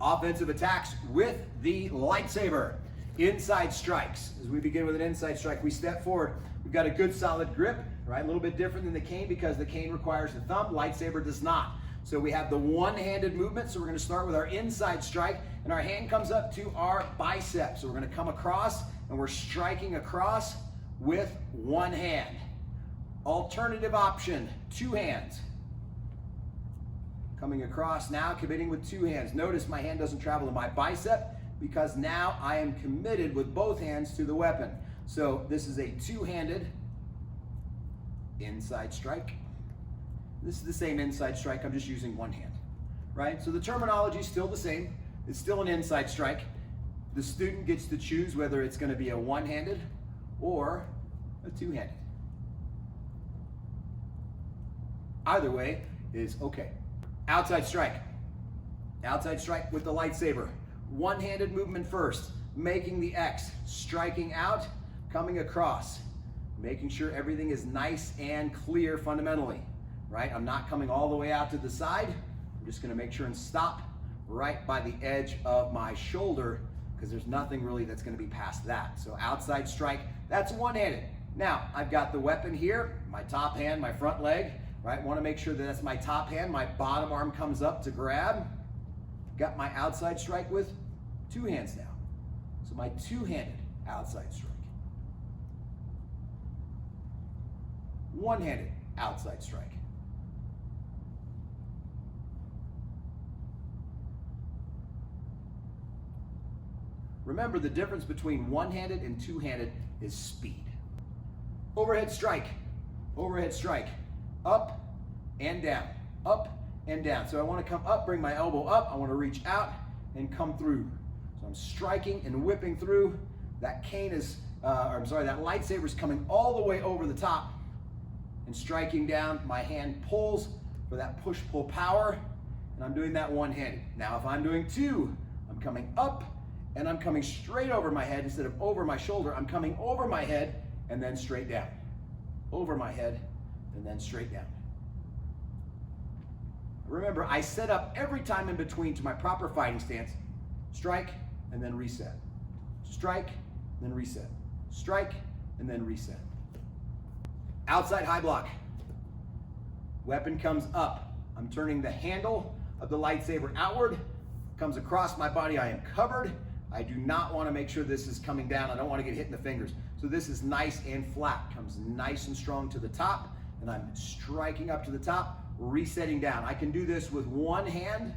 Offensive attacks with the lightsaber. Inside strikes. As we begin with an inside strike, we step forward. We've got a good solid grip, right? A little bit different than the cane because the cane requires the thumb, lightsaber does not. So we have the one-handed movement. So we're going to start with our inside strike, and our hand comes up to our bicep. So we're going to come across, and we're striking across with one hand. Alternative option, two hands. Coming across now, committing with two hands. Notice my hand doesn't travel to my bicep because now I am committed with both hands to the weapon. So this is a two-handed inside strike. This is the same inside strike, I'm just using one hand, right? So the terminology is still the same. It's still an inside strike. The student gets to choose whether it's going to be a one-handed or a two-handed. Either way is okay. Outside strike. Outside strike with the lightsaber. One-handed movement first, making the X, striking out, coming across, making sure everything is nice and clear fundamentally, right? I'm not coming all the way out to the side. I'm just gonna make sure and stop right by the edge of my shoulder because there's nothing really that's gonna be past that. So outside strike, that's one-handed. Now, I've got the weapon here, my top hand, my front leg, right? Want to make sure that that's my top hand, my bottom arm comes up to grab. Got my outside strike with two hands now. So my two-handed outside strike. One-handed outside strike. Remember, the difference between one-handed and two-handed is speed. Overhead strike, overhead strike. Up and down, up and down. So I want to come up, bring my elbow up. I want to reach out and come through. So I'm striking and whipping through. That cane is, that lightsaber is coming all the way over the top and striking down. My hand pulls for that push-pull power, and I'm doing that one-handed. Now, if I'm doing two, I'm coming up and I'm coming straight over my head instead of over my shoulder. I'm coming over my head and then straight down. Over my head and then straight down. Remember, I set up every time in between to my proper fighting stance. Strike and then reset. Strike, then reset. Strike and then reset. Outside high block. Weapon comes up. I'm turning the handle of the lightsaber outward. Comes across my body. I am covered. I do not want to make sure this is coming down. I don't want to get hit in the fingers. So this is nice and flat. Comes nice and strong to the top. And I'm striking up to the top, resetting down. I can do this with one hand,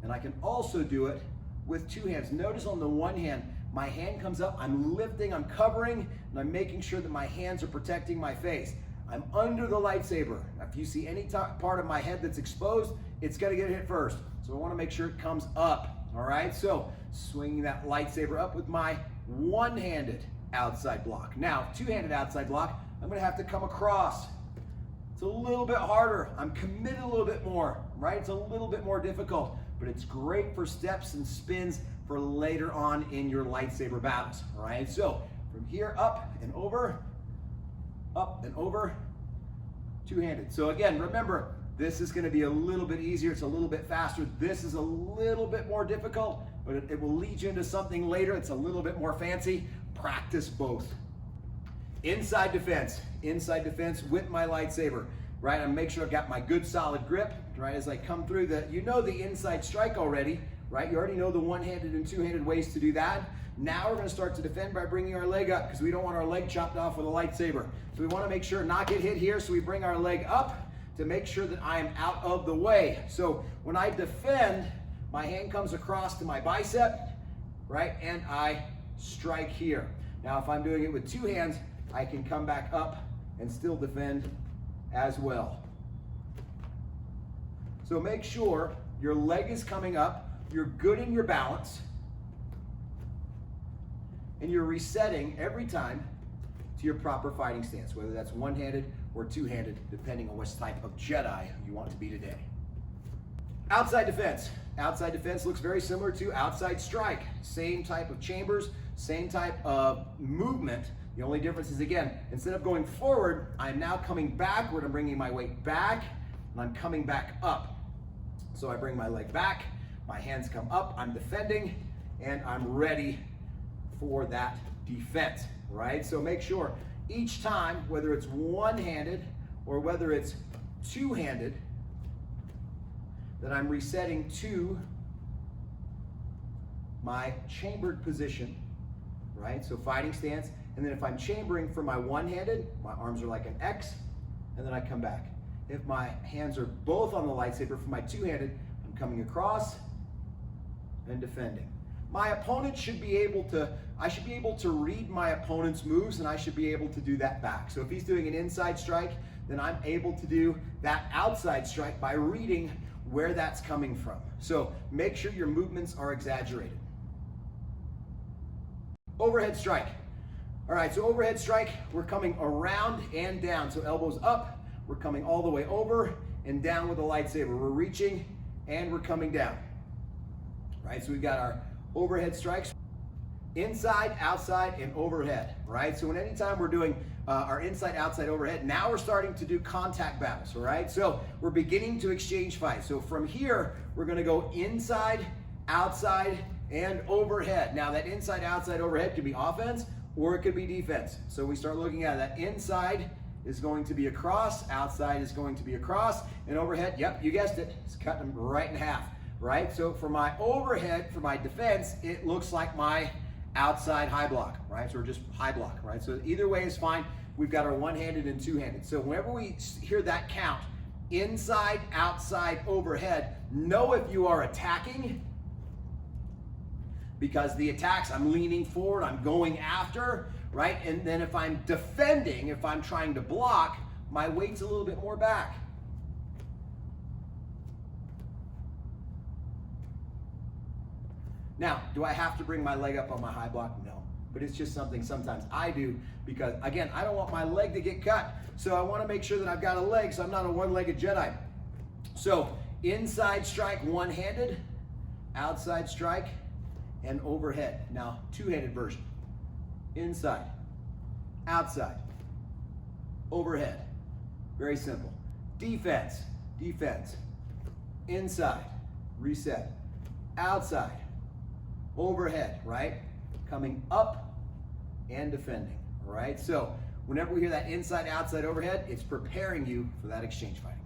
and I can also do it with two hands. Notice on the one hand, my hand comes up, I'm lifting, I'm covering, and I'm making sure that my hands are protecting my face. I'm under the lightsaber. If you see any part of my head that's exposed, it's gonna get hit first. So I wanna make sure it comes up, all right? So swinging that lightsaber up with my one-handed outside block. Now, two-handed outside block, I'm gonna have to come across. It's a little bit harder. I'm committed a little bit more, right? It's a little bit more difficult, but it's great for steps and spins for later on in your lightsaber battles, all right? So from here up and over, two-handed. So again, remember, this is gonna be a little bit easier. It's a little bit faster. This is a little bit more difficult, but it will lead you into something later. It's a little bit more fancy. Practice both. Inside defense with my lightsaber, right? I make sure I've got my good solid grip, right? As I come through you know the inside strike already, right? You already know the one-handed and two-handed ways to do that. Now we're gonna start to defend by bringing our leg up because we don't want our leg chopped off with a lightsaber. So we wanna make sure not get hit here, so we bring our leg up to make sure that I am out of the way. So when I defend, my hand comes across to my bicep, right? And I strike here. Now if I'm doing it with two hands, I can come back up and still defend as well. So make sure your leg is coming up, you're good in your balance, and you're resetting every time to your proper fighting stance, whether that's one-handed or two-handed, depending on which type of Jedi you want to be today. Outside defense. Outside defense looks very similar to outside strike. Same type of chambers, same type of movement. The only difference is, again, instead of going forward, I'm now coming backward. I'm bringing my weight back, and I'm coming back up. So I bring my leg back, My hands come up, I'm defending, and I'm ready for that defense, right? So make sure each time, whether it's one-handed or whether it's two-handed, that I'm resetting to my chambered position, right? So fighting stance, and then if I'm chambering for my one-handed, my arms are like an X, and then I come back. If my hands are both on the lightsaber for my two-handed, I'm coming across and defending. My opponent should be able to, I should be able to read my opponent's moves, and I should be able to do that back. So if he's doing an inside strike, then I'm able to do that outside strike by reading where that's coming from. So make sure your movements are exaggerated. Overhead strike. All right, so overhead strike, we're coming around and down. So elbows up, we're coming all the way over and down with the lightsaber. We're reaching and we're coming down. Right, so we've got our overhead strikes. Inside, outside, and overhead, right? So anytime we're doing our inside, outside, overhead, now we're starting to do contact battles, all right? So we're beginning to exchange fights. So from here, we're gonna go inside, outside, and overhead. Now that inside, outside, overhead could be offense or it could be defense. So we start looking at that. Inside is going to be across, outside is going to be across, and overhead, yep, you guessed it, it's cutting them right in half, right? So for my overhead, for my defense, it looks like my outside high block, right? So we're just high block, right? So either way is fine. We've got our one-handed and two-handed. So whenever we hear that count, inside, outside, overhead, know if you are attacking, because the attacks, I'm leaning forward, I'm going after, right? And then if I'm defending, if I'm trying to block, my weight's a little bit more back. Now, do I have to bring my leg up on my high block? No, but it's just something sometimes I do because, again, I don't want my leg to get cut. So I want to make sure that I've got a leg so I'm not a one-legged Jedi. So inside strike one-handed, outside strike, and overhead. Now, two-handed version. Inside, outside, overhead. Very simple. Defense, defense. Inside, reset. Outside, overhead, right? Coming up and defending, all right? So whenever we hear that inside, outside, overhead, it's preparing you for that exchange fighting.